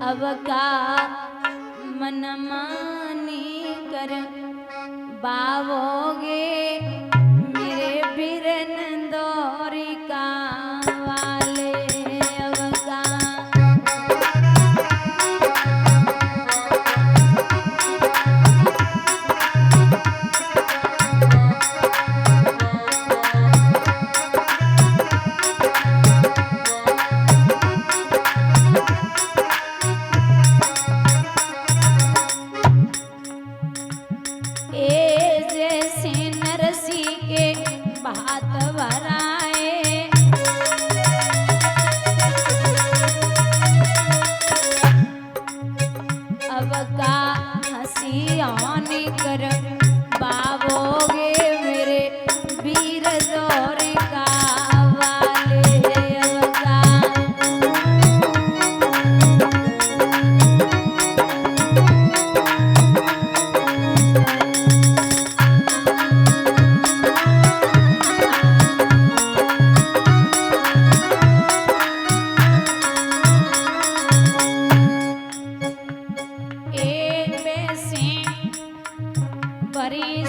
अब का मन मानी कर बावोगे मेरे बिरन दौरी का वाले अब का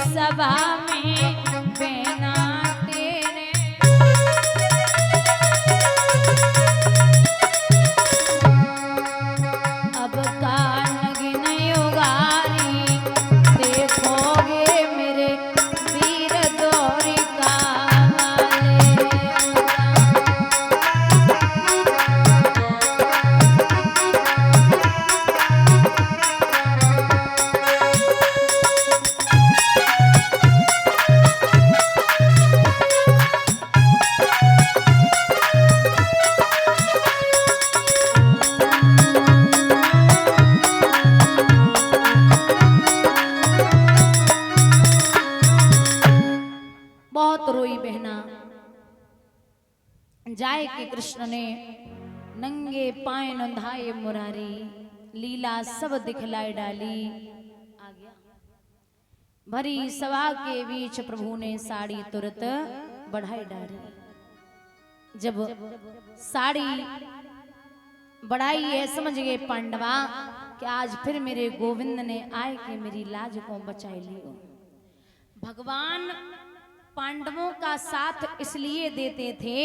सभा में बेना तेरे अब का नगिन युगारी देखोगे मेरे वीर दौरी का जाए कि कृष्ण ने नंगे पाए नंधाए मुरारी लीला सब दिखलाई डाली। आ गया भरी सभा के बीच प्रभु ने साड़ी तुरंत बढ़ाई डाली। जब साड़ी बढ़ाई है समझ गए पांडवा कि आज फिर मेरे गोविंद ने आए कि मेरी लाज को बचाई लियो। भगवान पांडवों का साथ इसलिए देते थे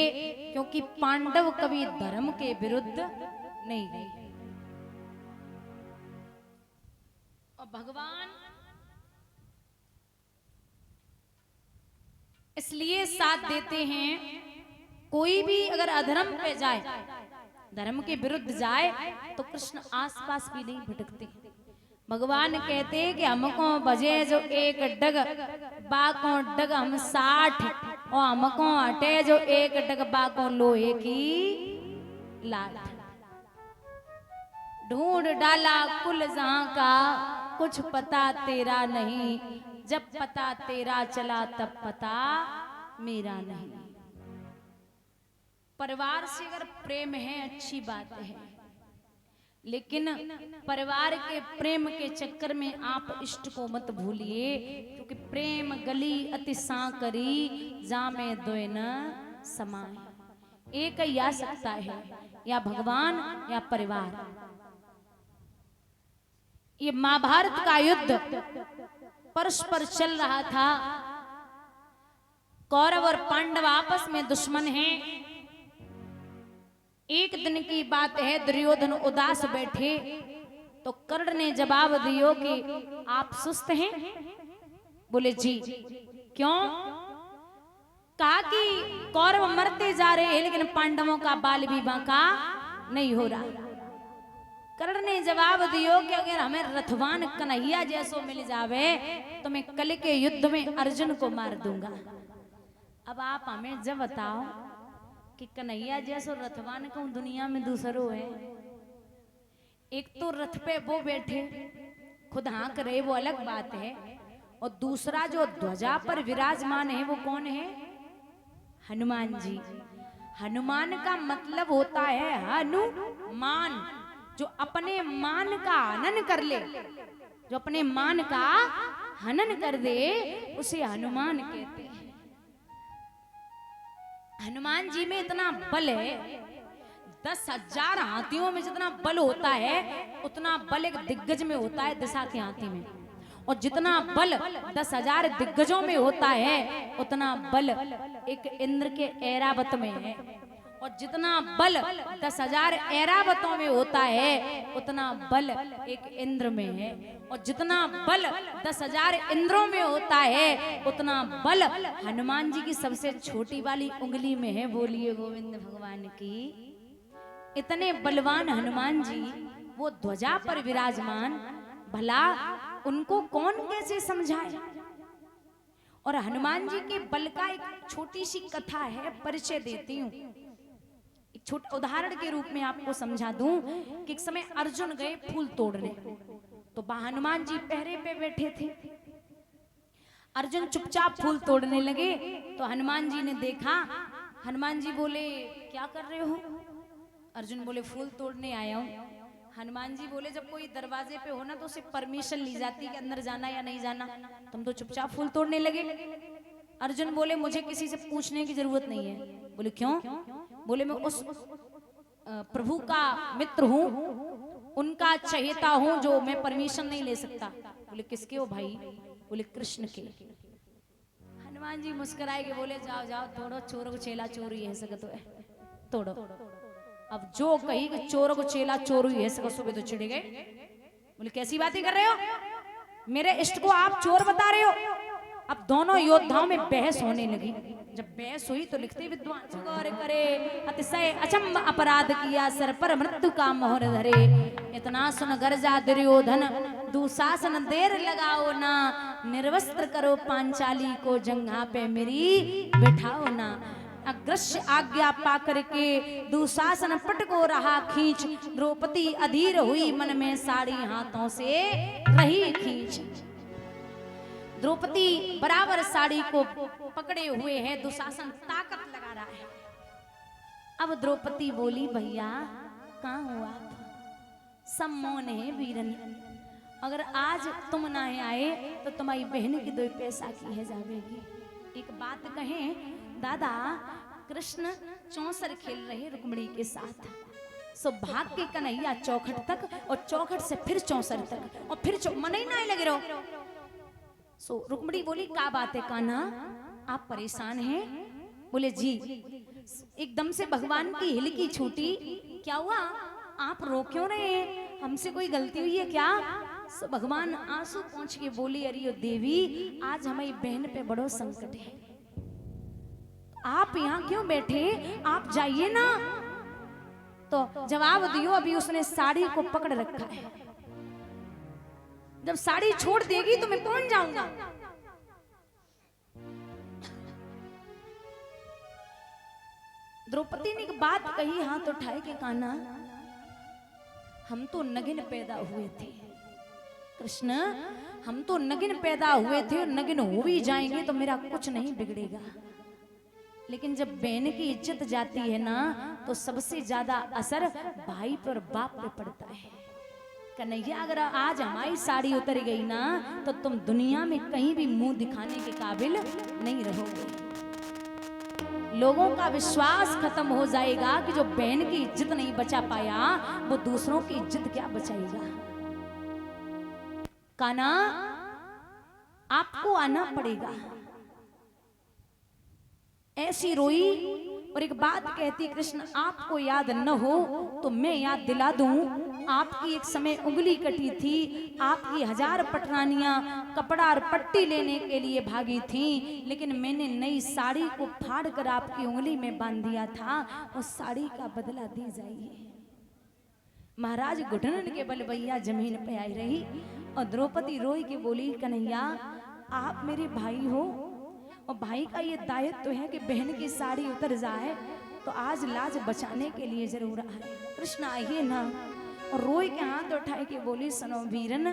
क्योंकि पांडव कभी धर्म के विरुद्ध नहीं गए और भगवान इसलिए साथ देते हैं। कोई भी अगर अधर्म पे जाए धर्म के विरुद्ध जाए तो कृष्ण आसपास भी नहीं भटकते। भगवान कहते कि हमको बजे जो एक डग बाको डग हम 60 और हमको हटे जो एक डग बाको लोहे की लाठ। ढूंढ डाला कुल जहां का कुछ पता तेरा नहीं, जब पता तेरा चला तब पता मेरा नहीं। परिवार से अगर प्रेम है अच्छी बात है, लेकिन परिवार के प्रेम के चक्कर में आप इष्ट को मत भूलिए क्योंकि प्रेम गली अति सांकरी जामे दोए न समाए। एक ही आ सकता है, या भगवान या परिवार। ये महाभारत का युद्ध परस्पर चल रहा था। कौरव और पांडव आपस में दुश्मन हैं। एक दिन की बात है, दुर्योधन उदास बैठे तो कर्ण ने जवाब दियो कि आप सुस्त हैं? बोले जी। क्यों? कहा कि कौरव मरते जा रहे हैं लेकिन पांडवों का बाल भी बांका नहीं हो रहा। कर्ण ने जवाब दियो कि अगर हमें रथवान कन्हैया जैसो मिल जावे तो मैं कल के युद्ध में अर्जुन को मार दूंगा। अब आप हमें जब बताओ कि कन्हैया जैसो रथवान को दुनिया में दूसरो है। एक तो रथ पे वो बैठे खुद हाँक रहे वो अलग बात है, और दूसरा जो ध्वजा पर विराजमान है वो कौन है? हनुमान जी। हनुमान का मतलब होता है हनुमान, जो अपने मान का हनन कर ले, जो अपने मान का हनन कर दे उसे हनुमान कहते हैं। हनुमान जी में इतना बल है, 10,000 हाथियों में जितना बल होता है उतना बल एक दिग्गज में होता है दिशा के हाथी में, और जितना बल 10,000 दिग्गजों में होता है उतना बल एक इंद्र के ऐरावत में है, और जितना बल 10,000 ऐरावतों में होता है उतना बल एक इंद्र में है, और जितना बल 10,000 इंद्रों में होता है उतना बल हनुमान जी की सबसे छोटी वाली उंगली में है। बोलिए गोविंद भगवान की। इतने बलवान हनुमान जी वो ध्वजा पर विराजमान, भला उनको कौन कैसे समझाए। और हनुमान जी के बल का एक छोटी सी कथा है, परिचय देती हूँ। एक छोटा उदाहरण के रूप में आपको समझा दूं कि एक समय अर्जुन गए फूल तोड़ने, तो हनुमान जी पहरे पे बैठे थे। अर्जुन चुपचाप फूल तोड़ने लगे तो हनुमान जी ने देखा। हनुमान जी बोले क्या कर रहे हो? अर्जुन बोले फूल तोड़ने आया हूं। हनुमान जी बोले जब कोई दरवाजे पे हो ना तो उसे परमिशन ली जाती है कि अंदर जाना या नहीं जाना, तुम तो चुपचाप फूल तोड़ने लगे। अर्जुन बोले मुझे किसी से पूछने की जरूरत नहीं है। बोले क्यों? बोले मैं उस प्रभु का मित्र हूँ, उनका चहेता हूँ जो मैं परमिशन नहीं ले सकता। बोले किसके हो भाई? बोले कृष्ण के। हनुमान जी मुस्कुराए के बोले जाओ जाओ तोड़ो, चोर को चेला चोरी है सके तो है तोड़ो। अब जो कही कि चोर को चेला चोर हुई है सुबह तो चिढ़ गए। बोले कैसी बातें कर रहे हो? मेरे इष्ट को आप चोर बता रहे हो? अब दोनों योद्धाओं में बहस होने लगी। जब बहस हुई तो लिखते विद्वान गौर करे अतिशय अचंभ अपराध किया, सर पर मृत्यु का मोहर धरे। इतना सुन गर्जा दुर्योधन दुशासन देर लगाओ ना, निर्वस्त्र करो पांचाली को जंघा पे मेरी बैठाओ ना। अग्रस्य आज्ञा पा करके दुशासन पट को रहा खींच, द्रौपदी अधीर हुई मन में साड़ी हाथों से रही खींच। द्रौपदी बराबर साड़ी को पकड़े हुए है, दुशासन ताकत लगा रहा है। अब द्रौपदी बोली भैया कहाँ हो आप? सब मौन है वीरन, अगर आज तुम ना आए तो तुम्हारी बहन की 2 पैसा की है जावेगी। एक बात कहें दादा, कृष्ण 64 खेल रहे रुक्मिणी के साथ, सो भाग के कन्हैया चौखट तक और चौखट से फिर 64 तक और फिर मन ही ना लगे रहो। सो रुक्मिणी बोली क्या बात है कान्हा, आप परेशान हैं? बोले जी। एकदम से भगवान की हिलकी छूटी। क्या हुआ? आप रो क्यों रहे हैं? हमसे कोई गलती हुई है क्या? सो भगवान आंसू पहुंच के बोली अरे देवी आज हमारी बहन पे बड़ो संकट है, आप यहाँ क्यों बैठे? आप जाइए ना। तो जवाब दियो अभी उसने साड़ी को पकड़ रखा है, जब साड़ी छोड़ देगी तो मैं कौन जाऊंगा? द्रौपदी ने एक बात कही हाथ उठाए के कान्हा, हम तो नगिन पैदा हुए थे कृष्ण, हम तो नगिन पैदा हुए थे और नगिन हो भी जाएंगे तो मेरा कुछ नहीं बिगड़ेगा, लेकिन जब बहन की इज्जत जाती है ना तो सबसे ज्यादा असर भाई पर बाप पे पड़ता है। कन्हैया अगर आज हमारी साड़ी उतर गई ना तो तुम दुनिया में कहीं भी मुंह दिखाने के काबिल नहीं रहोगे। लोगों का विश्वास खत्म हो जाएगा कि जो बहन की इज्जत नहीं बचा पाया वो दूसरों की इज्जत क्या बचाएगा। कान्हा आपको आना पड़ेगा। ऐसी रोई और एक बात कहती कृष्ण आपको याद न हो तो मैं याद दिला दूं, आपकी एक समय उंगली कटी थी, आपकी 1000 पटरानियां कपड़ा और पट्टी लेने के लिए भागी थी, लेकिन मैंने नई साड़ी को फाड़ कर आपकी उंगली में बांध दिया था, उस साड़ी का बदला दी जाइए। महाराज घुटनन के बल भैया जमीन पे आई रही और द्रौपदी रोई के बोली कन्हैया आप मेरे भाई हो और भाई का ये दायित्व है कि बहन की साड़ी उतर जाए, तो आज लाज बचाने के लिए जरूर आए। कृष्ण आइए ना। और रोई के हाथ उठाए के बोली सुनो वीरन,